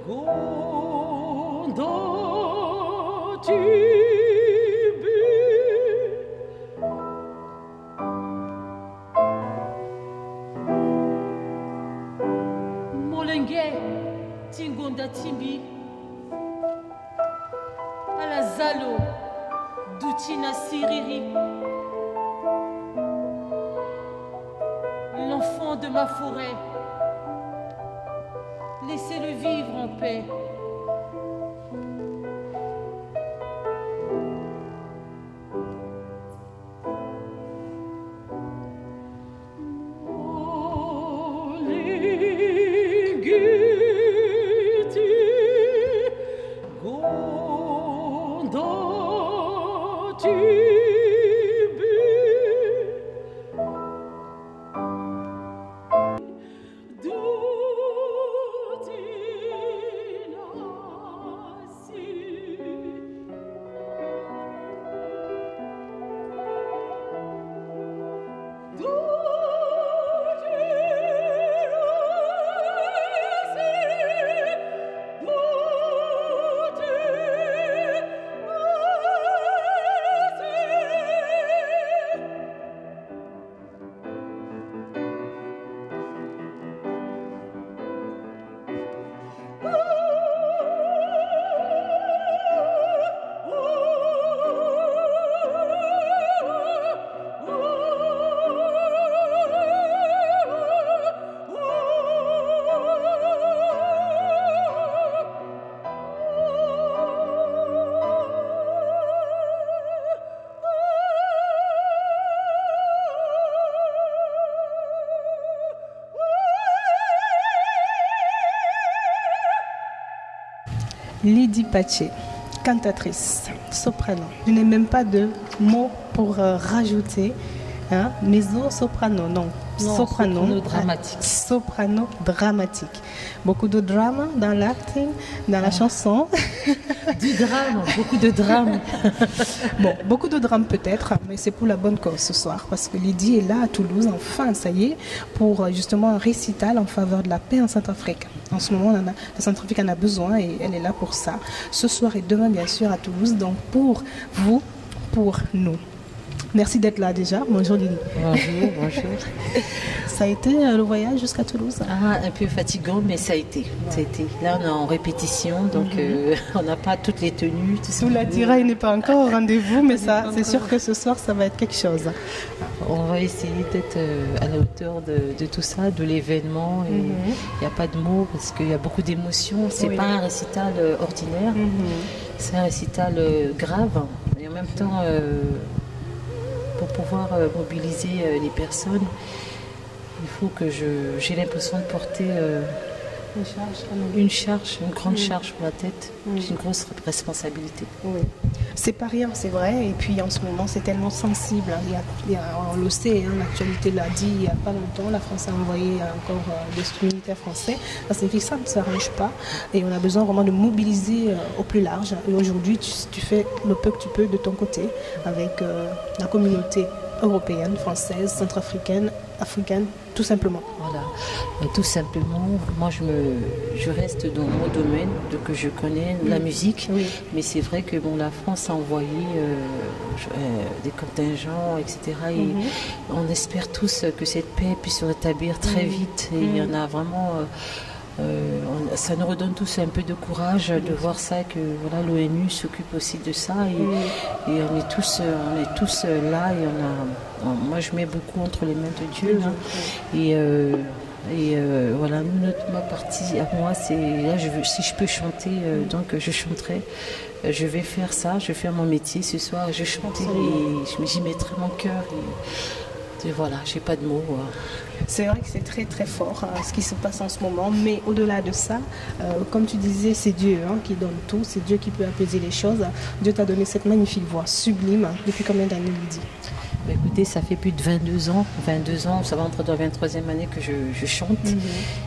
Molengue, Tingonda Timbi, Alazalo, Doutina Siriri, l'enfant de ma forêt, laissez-le vivre en paix. Lydie Paché, cantatrice, soprano. Je n'ai même pas de mots pour rajouter. Hein? Mezzo-soprano, non. Soprano dramatique. Soprano dramatique. Beaucoup de drame dans l'acting, dans la chanson. Du drame, beaucoup de drame. Bon, beaucoup de drame peut-être, mais c'est pour la bonne cause ce soir. Parce que Lydie est là à Toulouse, enfin, ça y est, pour justement un récital en faveur de la paix en Centrafrique. En ce moment, la Centrafrique en a besoin et elle est là pour ça. Ce soir et demain, bien sûr, à Toulouse. Donc, pour vous, pour nous. Merci d'être là déjà. Bonjour Lydie. Bonjour, bonjour. Ça a été le voyage jusqu'à Toulouse? Un peu fatigant, mais ça a été. Ça a été. Là, on est en répétition, donc on n'a pas toutes les tenues. Tout l'attirail n'est pas encore au rendez-vous, mais ça, c'est sûr que ce soir, ça va être quelque chose. On va essayer d'être à la hauteur de tout ça, de l'événement. Il n'y a pas de mots parce qu'il y a beaucoup d'émotions. C'est pas un récital ordinaire, c'est un récital grave. Et en même temps, pour pouvoir mobiliser les personnes, il faut que j'ai l'impression de porter une grande charge sur la tête. C'est une grosse responsabilité. Oui. C'est pas rien, c'est vrai. Et puis en ce moment, c'est tellement sensible. On le sait, hein, l'actualité l'a dit il n'y a pas longtemps. La France a envoyé encore des militaires français. Ça signifie que ça ne s'arrange pas. Et on a besoin vraiment de mobiliser au plus large. Et aujourd'hui, tu fais le peu que tu peux de ton côté avec la communauté européenne, française, centrafricaine, africaine, tout simplement. Voilà, tout simplement, moi je reste dans mon domaine que je connais, la musique, mais c'est vrai que bon, la France a envoyé des contingents, etc. Et on espère tous que cette paix puisse se rétablir très vite. Et il y en a vraiment... ça nous redonne tous un peu de courage de voir ça, que voilà, l'ONU s'occupe aussi de ça et on est tous là et moi je mets beaucoup entre les mains de Dieu et voilà, ma partie à moi, c'est là, si je peux chanter, donc je chanterai. Je vais faire ça, je vais faire mon métier ce soir, je chanterai et j'y mettrai mon cœur et voilà, j'ai pas de mots. C'est vrai que c'est très très fort ce qui se passe en ce moment, mais au-delà de ça, comme tu disais, c'est Dieu qui donne tout, c'est Dieu qui peut apaiser les choses. Dieu t'a donné cette magnifique voix sublime. Depuis combien d'années, Lydie? Écoutez, ça fait plus de 22 ans, ça va entrer dans la 23e année que je chante.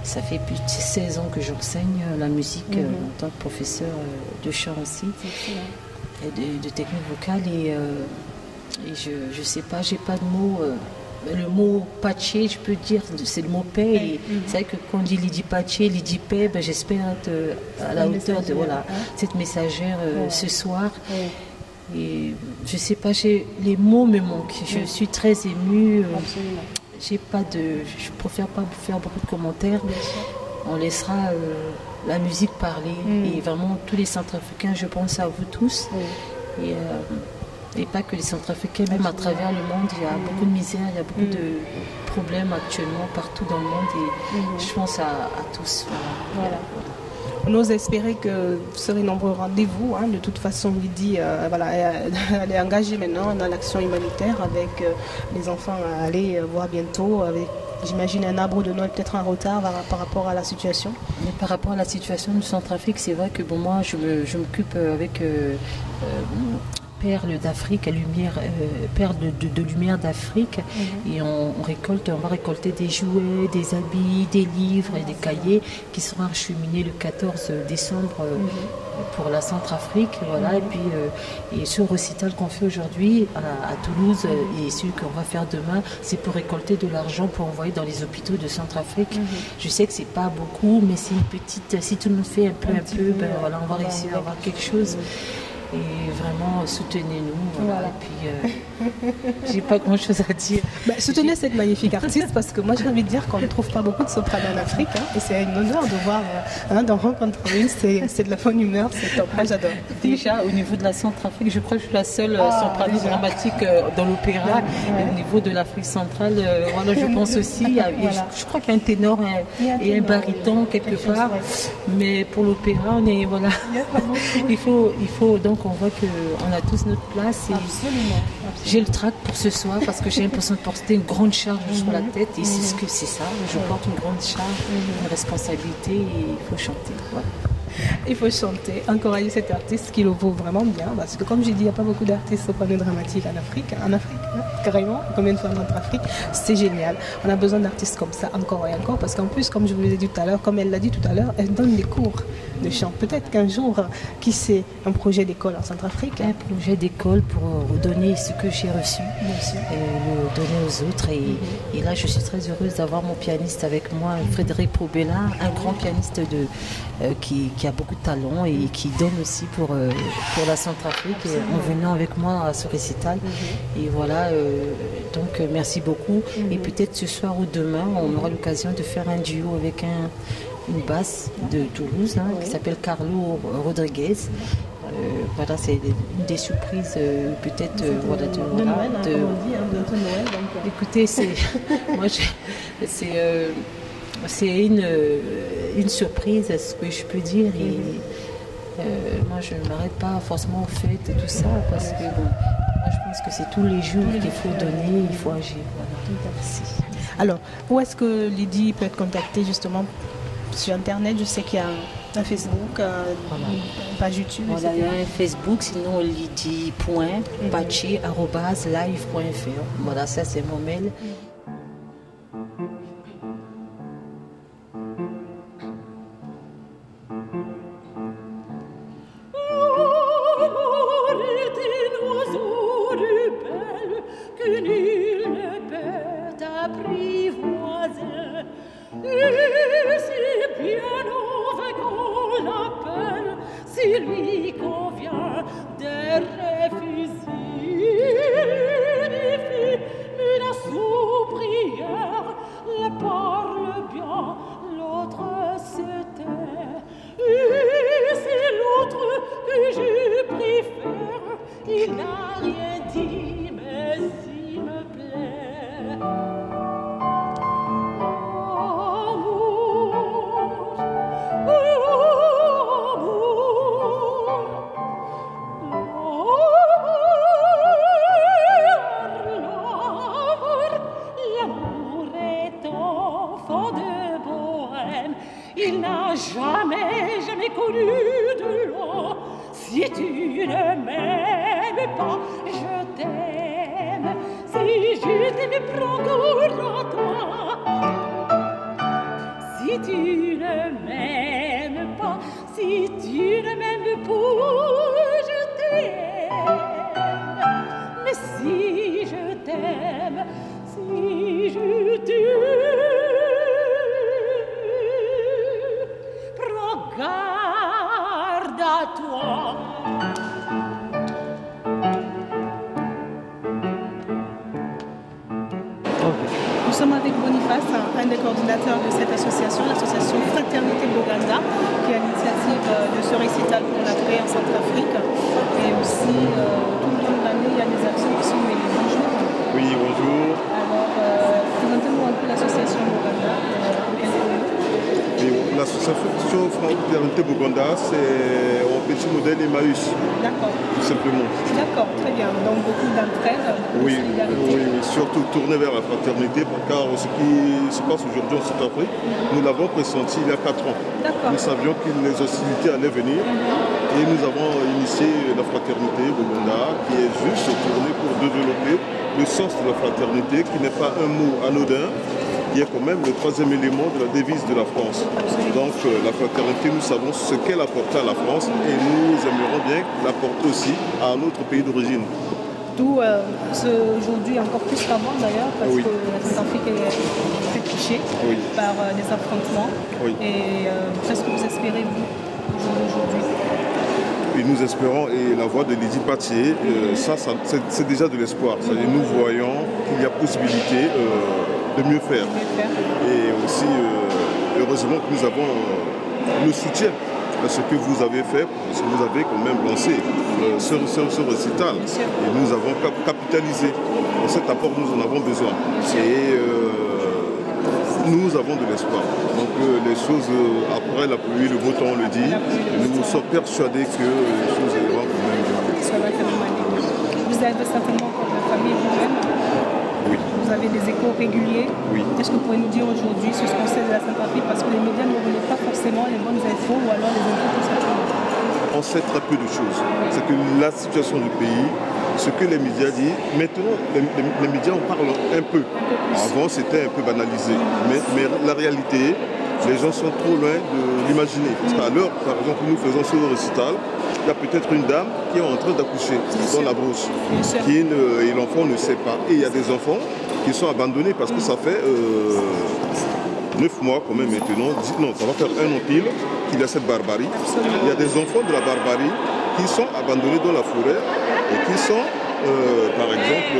Ça fait plus de 16 ans que j'enseigne la musique en tant que professeur de chant aussi, et de technique vocale. Et je sais pas, j'ai pas de mots le mot patché, je peux dire, c'est le mot paix. Et c'est vrai que quand on dit Lydie Patché, Lydie Paix, ben, j'espère être à la hauteur de cette messagère ce soir. Et je sais pas, les mots me manquent. Je suis très émue. Je préfère pas faire beaucoup de commentaires. On laissera la musique parler. Et vraiment, tous les Centrafricains, je pense à vous tous. Et pas que les Centrafricains, même à travers le monde, il y a beaucoup de misère, il y a beaucoup de problèmes actuellement partout dans le monde. Et je pense à tous. Voilà. On ose espérer que vous serez nombreux au rendez-vous. De toute façon, Lydie, elle est engagée maintenant dans l'action humanitaire avec les enfants à aller voir bientôt. Avec, j'imagine, un arbre de Noël peut-être en retard par rapport à la situation. Mais par rapport à la situation du Centrafrique, c'est vrai que moi, je m'occupe avec Perles d'Afrique, Perles de lumière d'Afrique, et on va récolter des jouets, des habits, des livres et des cahiers qui seront acheminés le 14 décembre pour la Centrafrique, voilà. Et puis ce récital qu'on fait aujourd'hui à Toulouse et celui qu'on va faire demain, c'est pour récolter de l'argent pour envoyer dans les hôpitaux de Centrafrique. Je sais que c'est pas beaucoup, mais c'est une petite. Si tout le monde fait un peu, ben voilà, on va réussir à avoir quelque chose. Et vraiment, soutenez-nous. Voilà. Et puis, j'ai pas grand-chose à dire. Soutenez cette magnifique artiste, parce que moi, j'ai envie de dire qu'on ne trouve pas beaucoup de sopranos en Afrique. Et c'est un honneur de voir, d'en rencontrer une. C'est de la bonne humeur, c'est top. Moi, j'adore. Déjà, au niveau de la Centrafrique, je crois que je suis la seule soprano dramatique dans l'opéra. Au niveau de l'Afrique centrale, voilà, je pense aussi. Je crois qu'il y a un ténor et un baryton quelque part. Mais pour l'opéra, on est. Voilà. Il faut donc. On voit qu'on a tous notre place. Et absolument. J'ai le trac pour ce soir parce que j'ai l'impression de porter une grande charge sur la tête. Et c'est ça. Je porte une grande charge, une responsabilité, et il faut chanter. Voilà. Il faut chanter, encourager cet artiste qui le vaut vraiment bien, parce que comme j'ai dit, il n'y a pas beaucoup d'artistes soprano dramatiques en Afrique, carrément, combien de fois en Afrique, c'est génial. On a besoin d'artistes comme ça encore et encore, parce qu'en plus, comme je vous l'ai dit tout à l'heure, comme elle l'a dit tout à l'heure, elle donne des cours de chant. Peut-être qu'un jour, qui sait, un projet d'école en Centrafrique. Un projet d'école pour redonner ce que j'ai reçu, et le donner aux autres. Et là, je suis très heureuse d'avoir mon pianiste avec moi, Frédéric Probella, un grand pianiste qui a beaucoup de talent et qui donne aussi pour la Centrafrique, en venant avec moi à ce récital. Et voilà, donc merci beaucoup. Et peut-être ce soir ou demain, on aura l'occasion de faire un duo avec une basse de Toulouse qui s'appelle Carlo Rodriguez. Voilà, c'est une des surprises peut-être de Noël, comme on dit, bientôt Noël. Donc... Écoutez, c'est une surprise, ce que je peux dire. Et moi, je ne m'arrête pas forcément aux fêtes et tout ça, parce que moi, je pense que c'est tous les jours qu'il faut donner, il faut agir. Voilà. Merci. Alors, où est-ce que Lydie peut être contactée justement sur Internet? Je sais qu'il y a un Facebook, une page YouTube. Voilà, il y a un Facebook, sinon lydie.patché@live.fr. Voilà, ça c'est mon mail. Si Nous sommes avec Boniface, un des coordinateurs de cette association, l'association Fraternité Boganda, qui est à l'initiative de ce récital pour la paix en Centrafrique. Et aussi, tout le long de l'année, il y a des actions qui sont menées. Bonjour. Oui, bonjour. Alors, présentez-nous un peu l'association Boganda. L'association Fraternité Boganda, c'est un petit modèle Emmaüs. D'accord. Tout simplement. D'accord, très bien. Donc beaucoup d'entraide, Oui, solidarité. oui, surtout tourner vers la fraternité, car ce qui se passe aujourd'hui en Centrafrique, nous l'avons pressenti il y a 4 ans. Nous savions que les hostilités allaient venir et nous avons initié la Fraternité Boganda, qui est juste tournée pour développer le sens de la fraternité, qui n'est pas un mot anodin, qui est quand même le 3e élément de la devise de la France. Donc la fraternité, nous savons ce qu'elle apporte à la France et nous aimerions bien l'apporter aussi à notre pays d'origine. D'où aujourd'hui encore plus qu'avant d'ailleurs, parce que la Centrafrique est très touchée par des affrontements. Et qu'est-ce que vous espérez, vous, aujourd'hui? Et nous espérons, et la voix de Lydie Patier, c'est déjà de l'espoir. Nous voyons qu'il y a possibilité de mieux faire. Et aussi, heureusement que nous avons le soutien à ce que vous avez fait, parce que vous avez quand même lancé ce récital. Et nous avons capitalisé. Pour cet apport, nous en avons besoin. Et nous avons de l'espoir. Donc les choses, après la pluie, le beau temps, on le dit, nous sommes persuadés que les choses iront quand même bien. Vous avez certainement encore de la famille vous-même. Oui. Vous avez des échos réguliers. Oui. Qu'est-ce que vous pouvez nous dire aujourd'hui sur ce qu'on sait de la Centrafrique? Parce que les médias ne relayent pas forcément les bonnes infos ou alors les infos tout simplement. On sait très peu de choses. C'est que la situation du pays, ce que les médias disent, maintenant les médias en parlent un peu. Avant c'était un peu banalisé. Mais la réalité, les gens sont trop loin de l'imaginer. Parce qu'à l'heure, par exemple, nous faisons ce récital, il y a peut-être une dame qui est en train d'accoucher dans la brousse. Et l'enfant ne sait pas. Et il y a des enfants qui sont abandonnés parce que ça fait 9 mois quand même maintenant. Non, ça va faire 1 an pile qu'il y a cette barbarie. Il y a des enfants de la barbarie qui sont abandonnés dans la forêt et qui sont, par exemple,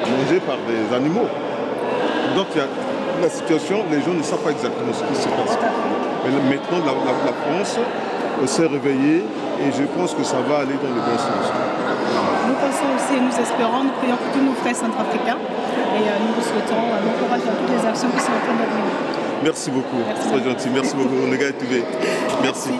mangés par des animaux. Donc il y a la situation, les gens ne savent pas exactement ce qui se passe. Mais maintenant, la France s'est réveillée et je pense que ça va aller dans le bon sens. Nous pensons aussi et nous espérons, nous prions pour tous nos frères centrafricains et nous vous souhaitons bon courage dans toutes les actions qui sont en train d'arriver. Merci beaucoup, c'est très gentil. Merci beaucoup, mon gars est tué. Merci.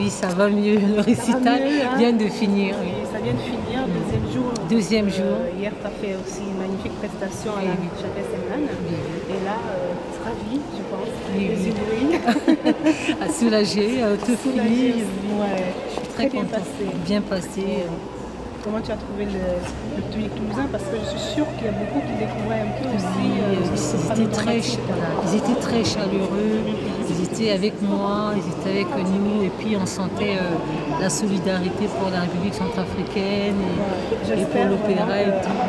Ça va mieux, le récital vient de finir. Oui, ça vient de finir, deuxième jour. Hier, tu as fait aussi une magnifique prestation à la chapelle Sainte-Anne. Et là, tu es ravie, je pense. Soulagée, tout fini. Ouais. Je suis très contente. Bien passé. Comment tu as trouvé le public toulousain? Parce que je suis sûre qu'il y a beaucoup qui découvraient un peu aussi. Ils étaient très chaleureux, ils étaient avec moi, ils étaient avec nous, et puis on sentait la solidarité pour la République centrafricaine et pour l'opéra et tout.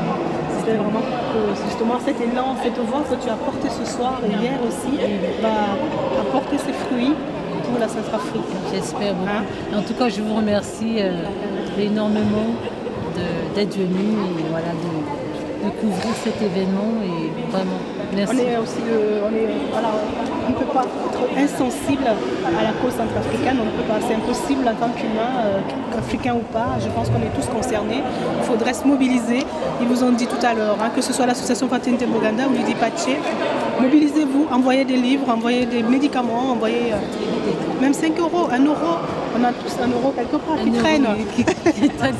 C'était vraiment que justement cet élan, cette voix que tu as portée ce soir et hier aussi va apporter ses fruits pour la Centrafrique. J'espère beaucoup. En tout cas, je vous remercie énormément d'être venu et voilà, de couvrir cet événement et vraiment merci. On ne peut pas être insensible à la cause centrafricaine, c'est impossible en tant qu'humain, africain ou pas, je pense qu'on est tous concernés. Il faudrait se mobiliser. Ils vous ont dit tout à l'heure, que ce soit l'association Fraternité Boganda ou Lydie Patché, mobilisez-vous, envoyez des livres, envoyez des médicaments, envoyez même 5 €, 1 €. On a tous 1 € quelque part qui traîne.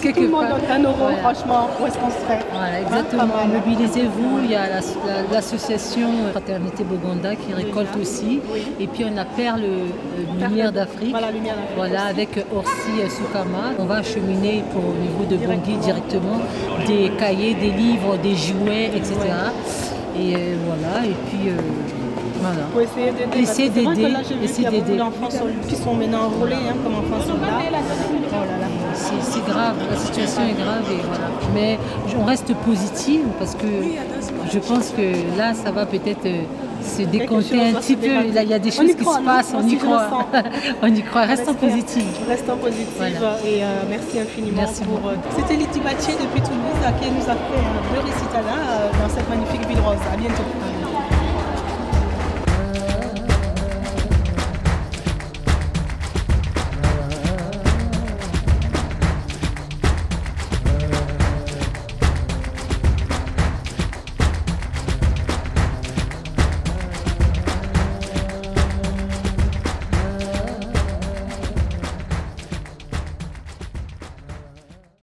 Si tout le monde donne 1 €, voilà. Franchement, où est-ce qu'on serait? Voilà, exactement. Mobilisez-vous. Il y a l'association Fraternité Boganda qui récolte aussi. Et puis on a Perle Lumière d'Afrique. Voilà, avec Orsi Soukama. On va acheminer au niveau de Bangui directement des cahiers, des livres, des jouets, etc. Et voilà, et puis voilà. Pour essayer d'aider. Il y a beaucoup d'enfants qui sont maintenant enrôlés comme enfants soldats. Oh là là. C'est grave, la situation est grave et voilà. Mais on reste positive parce que je pense que là, ça va peut-être se décompter un petit peu. Là, il y a des choses qui se passent, on y croit. On y croit. Restons positifs. Restons positifs. Voilà. Et merci infiniment. C'était Lydie Patché depuis Toulouse qui nous a fait 2 récitals dans cette magnifique ville rose. À bientôt.